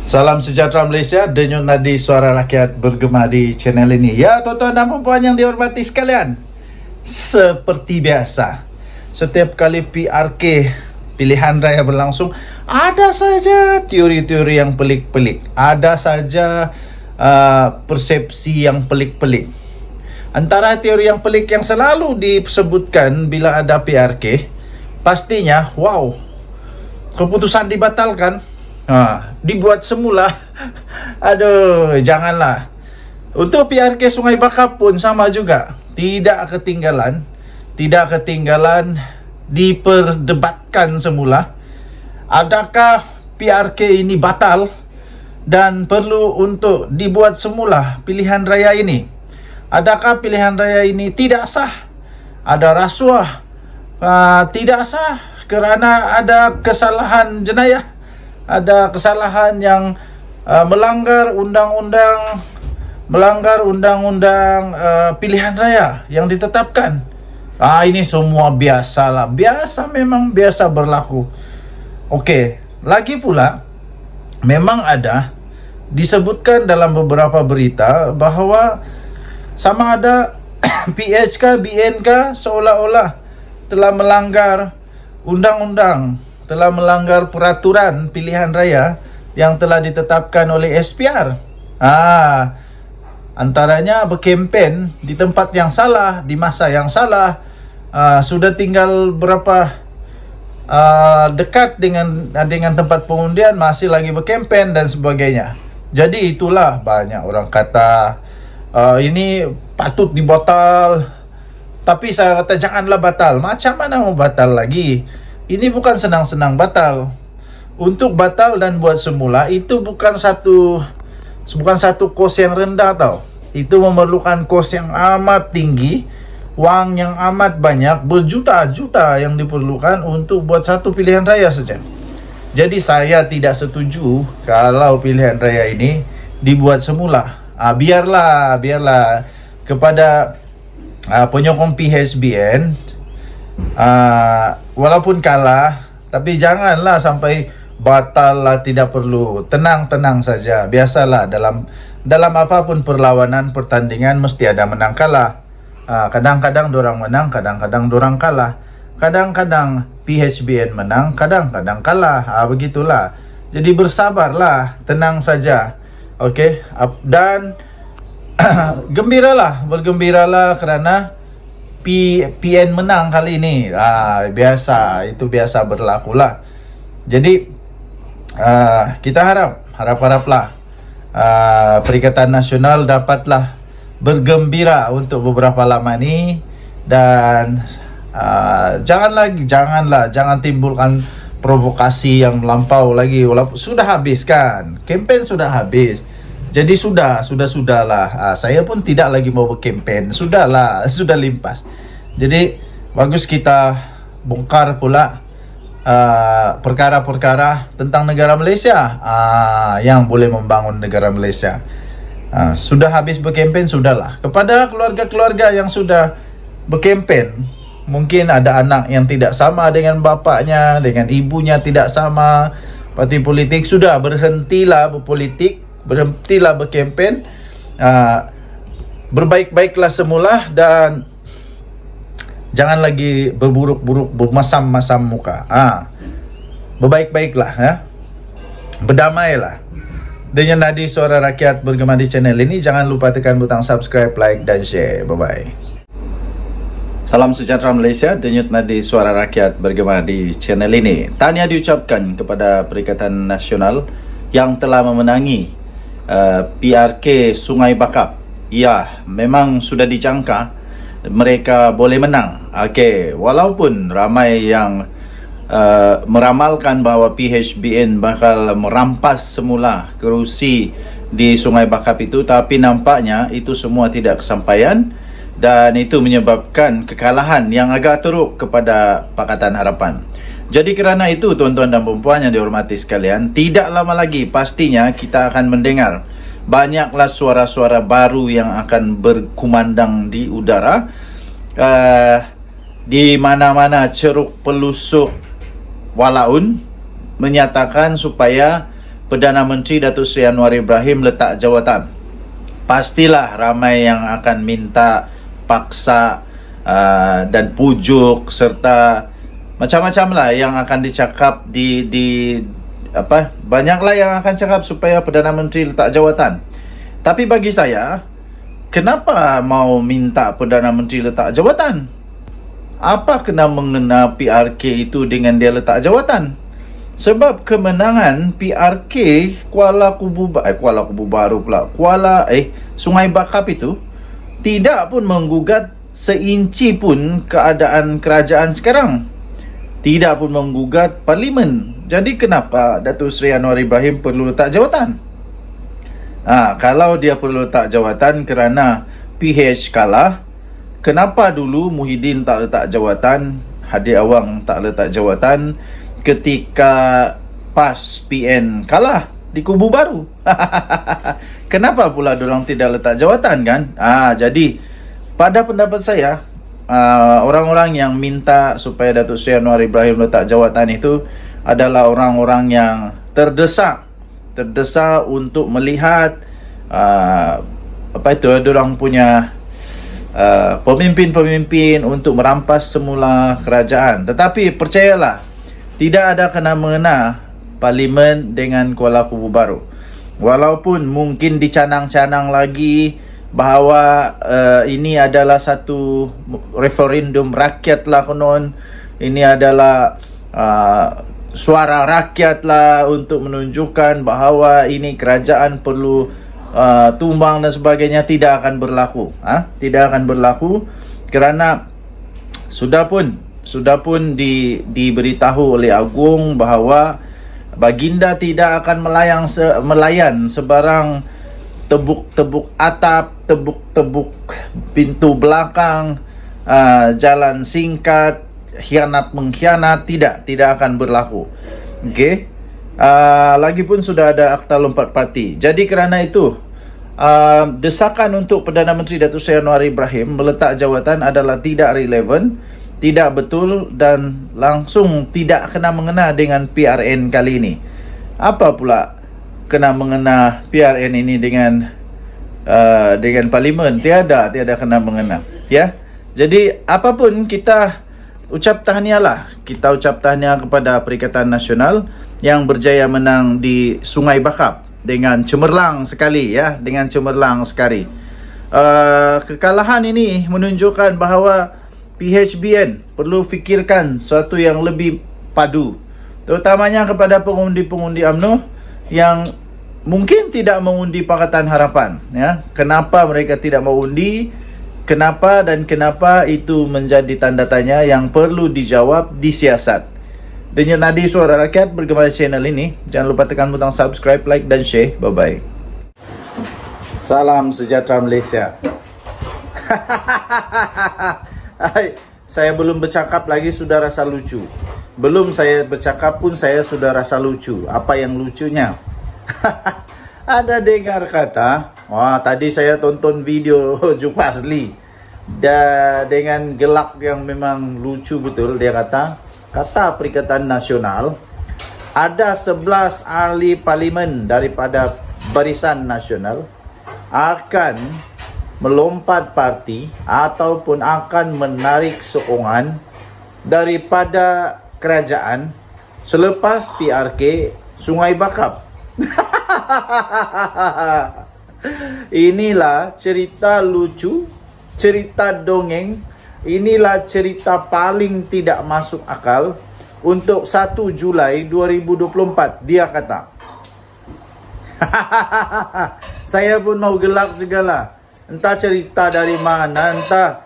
Salam sejahtera Malaysia, denyut nadi suara rakyat bergema di channel ini. Ya, tuan-tuan dan puan yang dihormati sekalian, seperti biasa, setiap kali PRK pilihan raya berlangsung, ada saja teori-teori yang pelik-pelik, ada saja persepsi yang pelik-pelik. Antara teori yang pelik yang selalu disebutkan bila ada PRK, pastinya, wow, keputusan dibatalkan. Dibuat semula. Aduh, janganlah. Untuk PRK Sungai Bakap pun sama juga. Tidak ketinggalan diperdebatkan semula. Adakah PRK ini batal dan perlu untuk dibuat semula pilihan raya ini? Adakah pilihan raya ini tidak sah? Ada rasuah? Tidak sah kerana ada kesalahan jenayah, ada kesalahan yang melanggar undang-undang pilihan raya yang ditetapkan. Ini semua biasalah, memang biasa berlaku. Okey, lagi pula memang ada disebutkan dalam beberapa berita bahawa sama ada PH BN seolah-olah telah melanggar undang-undang, telah melanggar peraturan pilihan raya yang telah ditetapkan oleh SPR. Antaranya berkempen di tempat yang salah, di masa yang salah, sudah tinggal berapa dekat dengan tempat pengundian, masih lagi berkempen dan sebagainya. Jadi itulah banyak orang kata ini patut dibatal. Tapi saya kata janganlah batal. Macam mana mau batal lagi? Ini bukan senang-senang batal. Untuk batal dan buat semula itu bukan satu kos yang rendah tau. Itu memerlukan kos yang amat tinggi, wang yang amat banyak, berjuta-juta yang diperlukan untuk buat satu pilihan raya saja. Jadi saya tidak setuju kalau pilihan raya ini dibuat semula. Biarlah kepada penyokong PHBN, walaupun kalah, tapi janganlah sampai batal lah, tidak perlu. Tenang-tenang saja. Biasalah dalam apapun perlawanan, pertandingan mesti ada menang kalah. Kadang-kadang dorang menang, kadang-kadang dorang kalah. Kadang-kadang PHBN menang, kadang-kadang kalah. Begitulah. Jadi bersabarlah, tenang saja. Okey, dan bergembiralah kerana PN menang kali ini. Itu biasa berlakulah. Jadi kita haraplah Perikatan Nasional dapatlah bergembira untuk beberapa lama ni, dan jangan timbulkan provokasi yang melampau lagi. Walaupun sudah habis kan, kempen sudah habis. Jadi sudahlah. Saya pun tidak lagi mau berkempen. Sudahlah, sudah limpas. Jadi bagus kita bongkar pula perkara-perkara tentang negara Malaysia, yang boleh membangun negara Malaysia. Sudah habis berkempen, sudahlah. Kepada keluarga-keluarga yang sudah berkempen, mungkin ada anak yang tidak sama dengan bapaknya, dengan ibunya tidak sama parti politik, sudah berhentilah berpolitik, berhentilah berkempen, berbaik-baiklah semula, dan jangan lagi berburuk-buruk, bermasam-masam muka. Berbaik-baiklah, ya. Berdamailah. Dengan nadi suara rakyat bergema di channel ini, jangan lupa tekan butang subscribe, like dan share. Bye-bye. Salam sejahtera Malaysia, denyut nadi suara rakyat bergema di channel ini. Tahniah diucapkan kepada Perikatan Nasional yang telah memenangi PRK Sungai Bakap. Ya, memang sudah dijangka mereka boleh menang. Okey, walaupun ramai yang meramalkan bahawa PHBN bakal merampas semula kerusi di Sungai Bakap itu, tapi nampaknya itu semua tidak kesampaian, dan itu menyebabkan kekalahan yang agak teruk kepada Pakatan Harapan. Jadi kerana itu, tuan-tuan dan puan yang dihormati sekalian, tidak lama lagi pastinya kita akan mendengar banyaklah suara-suara baru yang akan berkumandang di udara. Di mana-mana ceruk pelusuk walaun menyatakan supaya Perdana Menteri Datuk Seri Anwar Ibrahim letak jawatan, pastilah ramai yang akan minta, paksa dan pujuk serta macam-macam lah yang akan dicakap banyaklah yang akan cakap supaya Perdana Menteri letak jawatan. Tapi bagi saya, kenapa mau minta Perdana Menteri letak jawatan? Apa kena mengena PRK itu dengan dia letak jawatan? Sebab kemenangan PRK Sungai Bakap itu tidak pun menggugat seinci pun keadaan kerajaan sekarang. Tidak pun menggugat parlimen. Jadi kenapa Datuk Seri Anwar Ibrahim perlu letak jawatan? Kalau dia perlu letak jawatan kerana PH kalah, kenapa dulu Muhyiddin tak letak jawatan, Hadi Awang tak letak jawatan ketika PAS PN kalah di kubu baru? Kenapa pula diorang tidak letak jawatan kan? Jadi pada pendapat saya, orang-orang yang minta supaya Datuk Seri Anwar Ibrahim letak jawatan itu adalah orang-orang yang terdesak untuk melihat diorang punya pemimpin-pemimpin untuk merampas semula kerajaan. Tetapi percayalah, tidak ada kena-mengena parlimen dengan Kuala Kubu Baru. Walaupun mungkin dicanang-canang lagi bahawa ini adalah satu referendum rakyat lah konon, ini adalah suara rakyat lah untuk menunjukkan bahawa ini kerajaan perlu tumbang dan sebagainya, tidak akan berlaku. Tidak akan berlaku kerana sudah pun diberitahu oleh Agung bahawa Baginda tidak akan melayan sebarang tebuk-tebuk atap, tebuk-tebuk pintu belakang, jalan singkat, hianat-mengkhianat, tidak akan berlaku. Okey. Lagipun sudah ada akta lompat parti. Jadi kerana itu, desakan untuk Perdana Menteri Datuk Seri Anwar Ibrahim meletak jawatan adalah tidak relevan, tidak betul dan langsung tidak kena mengena dengan PRN kali ini. Apa pula kena mengena PRN ini dengan parlimen? Tiada kena mengena, ya. Jadi apapun, kita ucap tahniah lah. Kita ucap tahniah kepada Perikatan Nasional yang berjaya menang di Sungai Bakap dengan cemerlang sekali, ya, dengan cemerlang sekali. Kekalahan ini menunjukkan bahawa PHBN perlu fikirkan sesuatu yang lebih padu, terutamanya kepada pengundi-pengundi UMNO yang mungkin tidak mengundi Pakatan Harapan, ya. Kenapa mereka tidak mengundi? Kenapa itu menjadi tanda tanya yang perlu dijawab, disiasat. Dengan Nadi Suara Rakyat bergema di channel ini. Jangan lupa tekan butang subscribe, like dan share. Bye bye. Salam sejahtera Malaysia. Saya belum bercakap lagi sudah rasa lucu. Belum saya bercakap pun saya sudah rasa lucu. Apa yang lucunya? Ada dengar kata, tadi saya tonton video Jumpa Asli, dengan gelak yang memang lucu betul. Dia kata Perikatan Nasional, ada 11 ahli parlimen daripada Barisan Nasional akan melompat parti ataupun akan menarik sokongan daripada kerajaan selepas PRK Sungai Bakap. Inilah cerita lucu, cerita dongeng, inilah cerita paling tidak masuk akal untuk 1 Julai 2024, dia kata. Saya pun mau gelak juga lah. Entah cerita dari mana, entah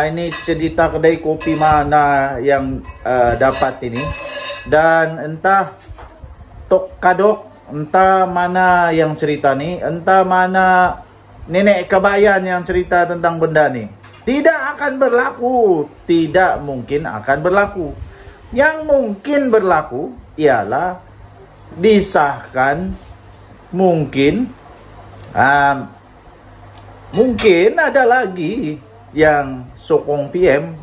ini cerita kedai kopi mana yang dapat ini, dan entah Tok Kadok, entah mana yang cerita ni, entah mana nenek kebayan yang cerita tentang benda ni. Tidak akan berlaku, tidak mungkin akan berlaku. Yang mungkin berlaku ialah disahkan, mungkin ada lagi yang sokong PM.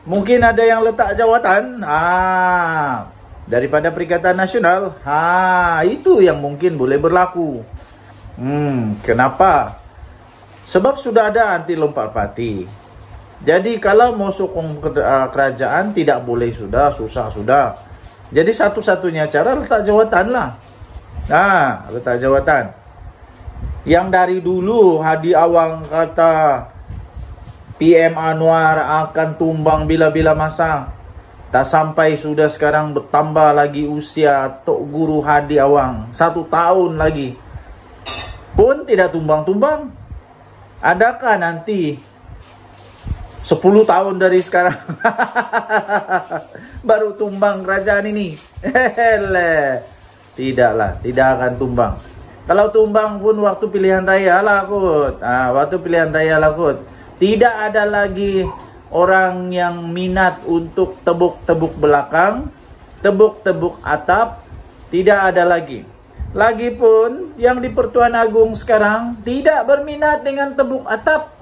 Mungkin ada yang letak jawatan. daripada Perikatan Nasional, itu yang mungkin boleh berlaku. Kenapa? Sebab sudah ada anti lompat parti. Jadi kalau mau sokong kerajaan tidak boleh, sudah susah sudah. Jadi satu-satunya cara letak jawatan lah. Letak jawatan. Yang dari dulu Hadi Awang kata PM Anwar akan tumbang bila-bila masa. Tak sampai sudah sekarang bertambah lagi usia Tok Guru Hadi Awang 1 tahun lagi pun tidak tumbang-tumbang. Adakah nanti 10 tahun dari sekarang baru tumbang kerajaan ini? Tidaklah, tidak akan tumbang. Kalau tumbang pun waktu pilihan raya lah kot. Waktu pilihan raya lah kot. Tidak ada lagi orang yang minat untuk tebuk-tebuk belakang, tebuk-tebuk atap. Tidak ada lagi. Lagipun yang di Pertuan Agong sekarang tidak berminat dengan tebuk atap.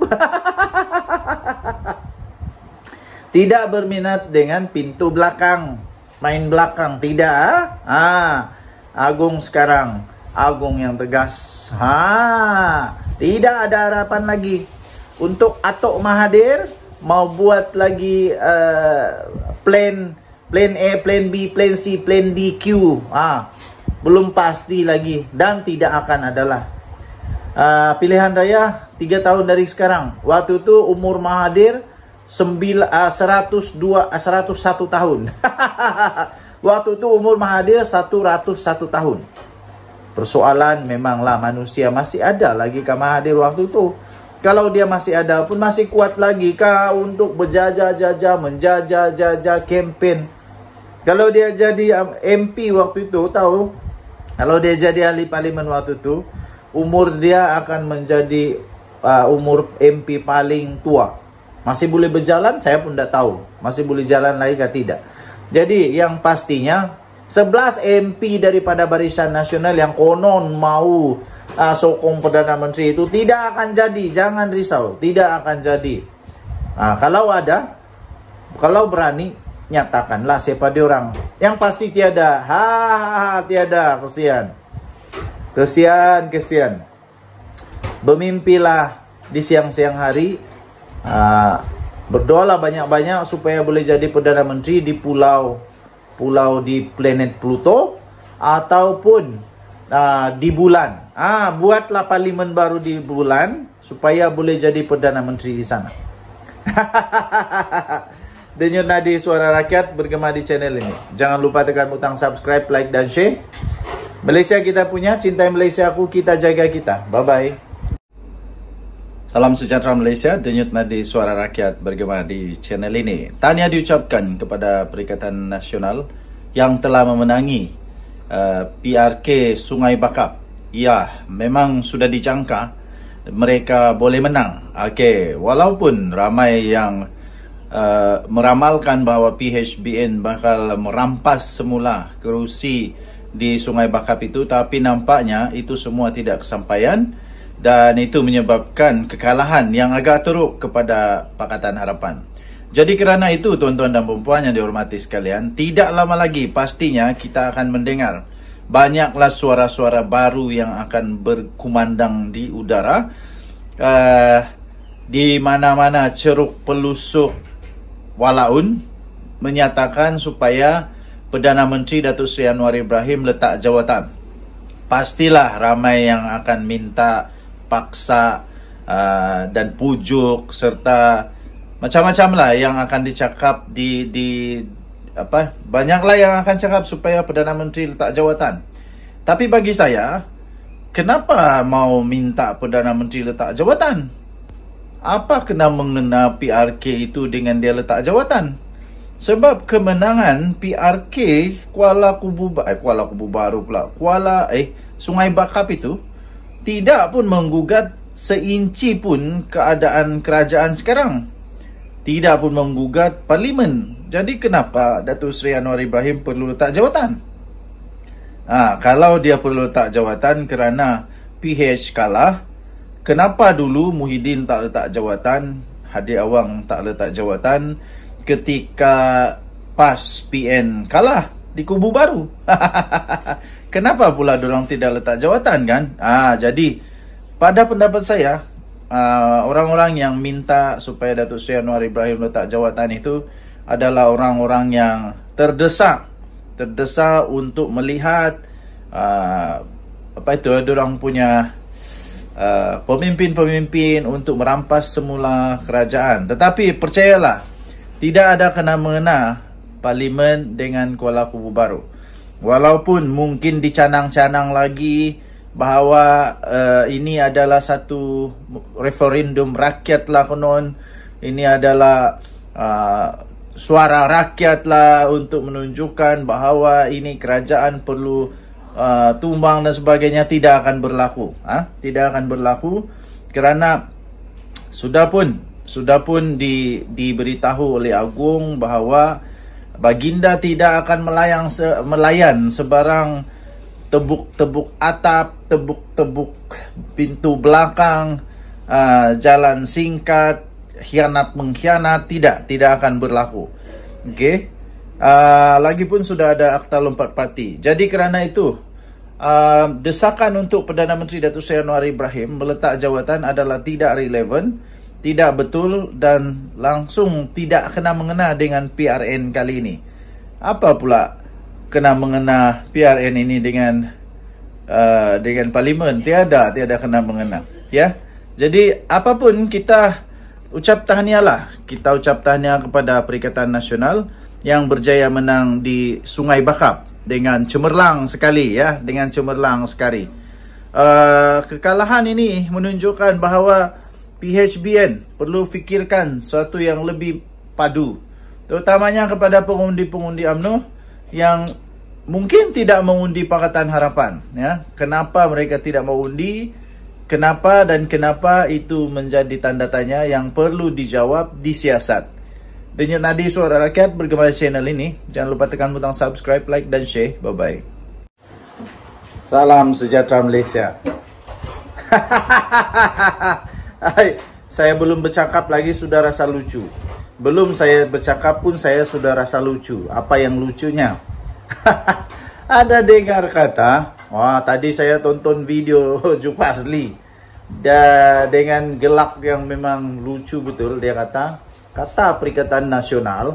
Tidak berminat dengan pintu belakang, main belakang, tidak. Agung sekarang, Agung yang tegas. Tidak ada harapan lagi. Untuk Atok Mahathir mau buat lagi plan A, plan B, plan C, plan D, Q. Belum pasti lagi dan tidak akan adalah. Pilihan raya 3 tahun dari sekarang. Waktu itu umur Mahathir 101 tahun. Waktu itu umur Mahathir 101 tahun. Persoalan memanglah manusia masih ada lagi ke Mahathir waktu itu. Kalau dia masih ada pun masih kuat lagi kah untuk berjajah-jajah, menjajah-jajah campaign. Kalau dia jadi MP waktu itu, tahu? Kalau dia jadi ahli parlimen waktu itu, umur dia akan menjadi umur MP paling tua. Masih boleh berjalan? Saya pun tidak tahu. Masih boleh jalan lagi atau tidak. Jadi yang pastinya 11 MP daripada Barisan Nasional yang konon mau sokong Perdana Menteri itu tidak akan jadi. Jangan risau, tidak akan jadi. Kalau ada, kalau berani, nyatakanlah siapa dia orang. Yang pasti tiada. Tiada. Kesian. Bermimpilah di siang-siang hari. Berdoalah banyak-banyak supaya boleh jadi Perdana Menteri di pulau di planet Pluto ataupun di bulan. Buatlah parlimen baru di bulan supaya boleh jadi Perdana Menteri di sana. Denyut Nadi Suara Rakyat bergema di channel ini. Jangan lupa tekan butang subscribe, like dan share. Malaysia kita punya, cintai Malaysia aku, kita jaga kita. Bye-bye. Salam sejahtera Malaysia, Denyut Nadi Suara Rakyat bergema di channel ini. Tahniah diucapkan kepada Perikatan Nasional yang telah memenangi PRK Sungai Bakap. Ya, memang sudah dijangka mereka boleh menang. Walaupun ramai yang meramalkan bahawa PHBN bakal merampas semula kerusi di Sungai Bakap itu, tapi nampaknya itu semua tidak kesampaian dan itu menyebabkan kekalahan yang agak teruk kepada Pakatan Harapan. Jadi kerana itu tuan-tuan dan puan yang dihormati sekalian, tidak lama lagi pastinya kita akan mendengar banyaklah suara-suara baru yang akan berkumandang di udara. Di mana-mana ceruk pelusuk walaun menyatakan supaya Perdana Menteri Datuk Seri Anwar Ibrahim letak jawatan. Pastilah ramai yang akan minta paksa dan pujuk serta macam-macam lah yang akan dicakap banyaklah yang akan cakap supaya Perdana Menteri letak jawatan. Tapi bagi saya, kenapa mau minta Perdana Menteri letak jawatan? Apa kena mengena PRK itu dengan dia letak jawatan? Sebab kemenangan PRK Sungai Bakap itu tidak pun menggugat seinci pun keadaan kerajaan sekarang. Tidak pun menggugat parlimen. Jadi kenapa Datuk Seri Anwar Ibrahim perlu letak jawatan? Kalau dia perlu letak jawatan kerana PH kalah, kenapa dulu Muhyiddin tak letak jawatan, Hadi Awang tak letak jawatan ketika PAS PN kalah? di kubu baru. Kenapa pula dorang tidak letak jawatan kan? Jadi pada pendapat saya, orang-orang yang minta supaya Datuk Seri Anwar Ibrahim letak jawatan itu adalah orang-orang yang terdesak untuk melihat dorang punya pemimpin-pemimpin untuk merampas semula kerajaan. Tetapi percayalah, tidak ada kena-mengena parlimen dengan Kuala Kubu Baru. Walaupun mungkin dicanang-canang lagi bahawa ini adalah satu referendum rakyat lah konon, ini adalah suara rakyat lah untuk menunjukkan bahawa ini kerajaan perlu tumbang dan sebagainya, tidak akan berlaku. Tidak akan berlaku kerana sudah pun diberitahu oleh Agung bahawa Baginda tidak akan melayan sebarang tebuk-tebuk atap, tebuk-tebuk pintu belakang, jalan singkat, khianat-mengkhianat, tidak akan berlaku. Okey. Lagipun sudah ada akta lompat parti. Jadi kerana itu, desakan untuk Perdana Menteri Datuk Seri Anwar Ibrahim meletak jawatan adalah tidak relevan, tidak betul, dan langsung tidak kena mengena dengan PRN kali ini. Apa pula kena mengena PRN ini dengan parlimen? Tiada kena mengena, ya. Jadi apapun, kita ucap tahniah lah. Kita ucap tahniah kepada Perikatan Nasional yang berjaya menang di Sungai Bakap dengan cemerlang sekali, ya, dengan cemerlang sekali. Kekalahan ini menunjukkan bahawa PHBN perlu fikirkan sesuatu yang lebih padu, terutamanya kepada pengundi-pengundi UMNO yang mungkin tidak mengundi Pakatan Harapan, ya. Kenapa mereka tidak mengundi? Kenapa itu menjadi tanda tanya yang perlu dijawab, disiasat. Denyut nadi suara rakyat bergema di channel ini. Jangan lupa tekan butang subscribe, like dan share. Bye bye. Salam sejahtera Malaysia. Saya belum bercakap lagi sudah rasa lucu. Belum saya bercakap pun saya sudah rasa lucu. Apa yang lucunya? Ada dengar kata, wah, tadi saya tonton video Jufazli dengan gelak yang memang lucu betul. Dia kata Perikatan Nasional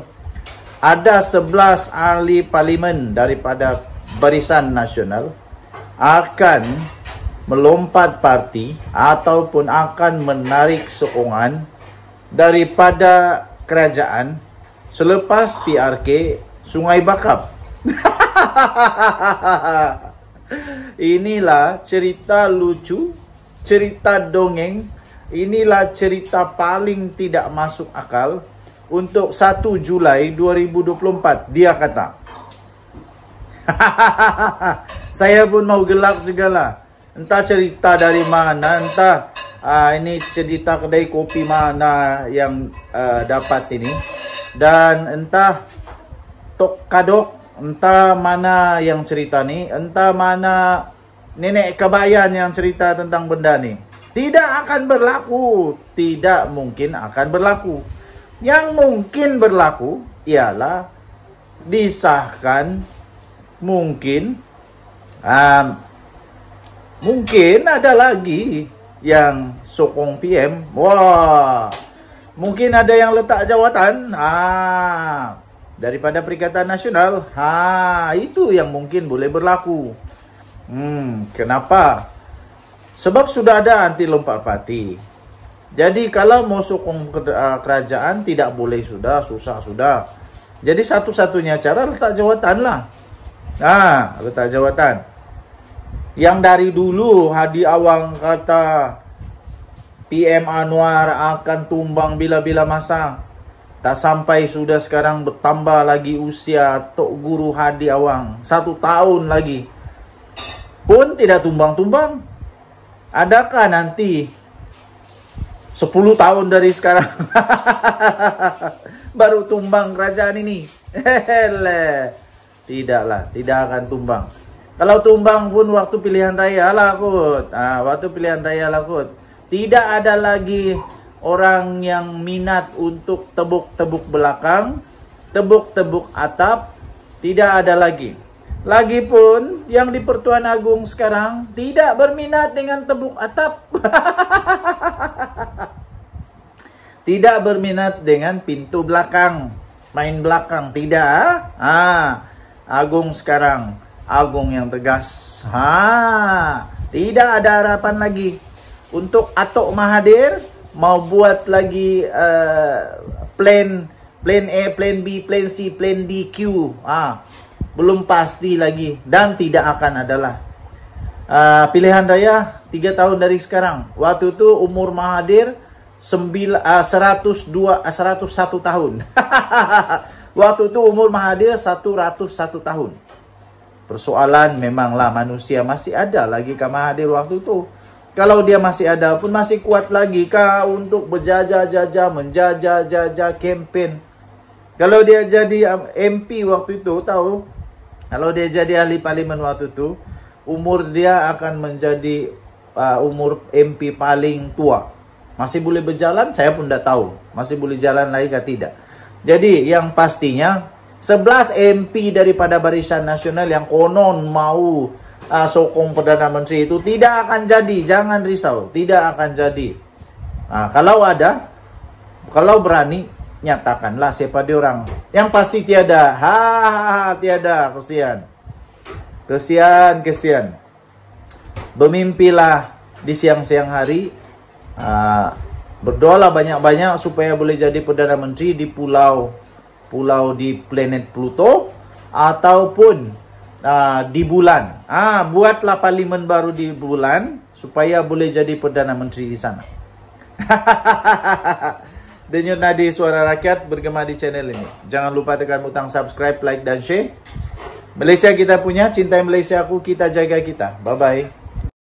ada 11 ahli parlimen daripada Barisan Nasional akan melompat parti ataupun akan menarik sokongan daripada kerajaan selepas PRK Sungai Bakap. Inilah cerita lucu, cerita dongeng, inilah cerita paling tidak masuk akal untuk 1 Julai 2024, dia kata. Saya pun mau gelak juga lah. Entah cerita dari mana, entah ini cerita kedai kopi mana yang dapat ini, dan entah tok kadok, entah mana yang cerita ni, entah mana nenek kebayan yang cerita tentang benda ni. Tidak akan berlaku, tidak mungkin akan berlaku. Yang mungkin berlaku ialah disahkan, mungkin ada lagi yang sokong PM. Wah, mungkin ada yang letak jawatan daripada Perikatan Nasional. Itu yang mungkin boleh berlaku. Kenapa? Sebab sudah ada anti lompat parti. Jadi kalau mau sokong kerajaan tidak boleh, susah sudah. Jadi satu-satunya cara letak jawatan lah. Letak jawatan. Yang dari dulu Hadi Awang kata PM Anwar akan tumbang bila-bila masa. Tak sampai sudah sekarang bertambah lagi usia Tok Guru Hadi Awang. 1 tahun lagi pun tidak tumbang-tumbang. Adakah nanti 10 tahun dari sekarang baru tumbang kerajaan ini? Tidaklah, tidak akan tumbang. Kalau tumbang pun waktu pilihan raya lah kot. Waktu pilihan raya lah kot. Tidak ada lagi orang yang minat untuk tebuk-tebuk belakang, tebuk-tebuk atap, Tidak ada lagi. Lagipun yang di Pertuan Agung sekarang tidak berminat dengan tembok atap. Tidak berminat dengan pintu belakang, main belakang, tidak. Agung sekarang, Agung yang tegas. Tidak ada harapan lagi. Untuk Atok Mahathir mau buat lagi plan A, plan B, plan C, plan D, Q. Belum pasti lagi dan tidak akan adalah. Pilihan raya 3 tahun dari sekarang. Waktu itu umur Mahathir 101 tahun. Waktu itu umur Mahathir 101 tahun. Persoalan memanglah manusia masih ada lagi ke Mahathir waktu itu. Kalau dia masih ada pun masih kuat lagi kah untuk berjajah-jajah, menjajah-jajah campaign. Kalau dia jadi MP waktu itu, tahu? Kalau dia jadi ahli parlimen waktu itu, umur dia akan menjadi umur MP paling tua. Masih boleh berjalan? Saya pun tidak tahu. Masih boleh jalan lagi atau tidak. Jadi yang pastinya 11 MP daripada Barisan Nasional yang konon mau sokong Perdana Menteri itu tidak akan jadi. Jangan risau, tidak akan jadi. Kalau ada, kalau berani, nyatakanlah siapa dia orang. Yang pasti tiada. Tiada. Kesian. Bermimpilah di siang-siang hari. Berdoalah banyak-banyak supaya boleh jadi Perdana Menteri di pulau di planet Pluto ataupun di bulan. Buatlah parlimen baru di bulan supaya boleh jadi Perdana Menteri di sana. Denyut nadi suara rakyat bergema di channel ini. Jangan lupa tekan butang subscribe, like dan share. Malaysia kita punya, cintai Malaysia aku, kita jaga kita. Bye bye.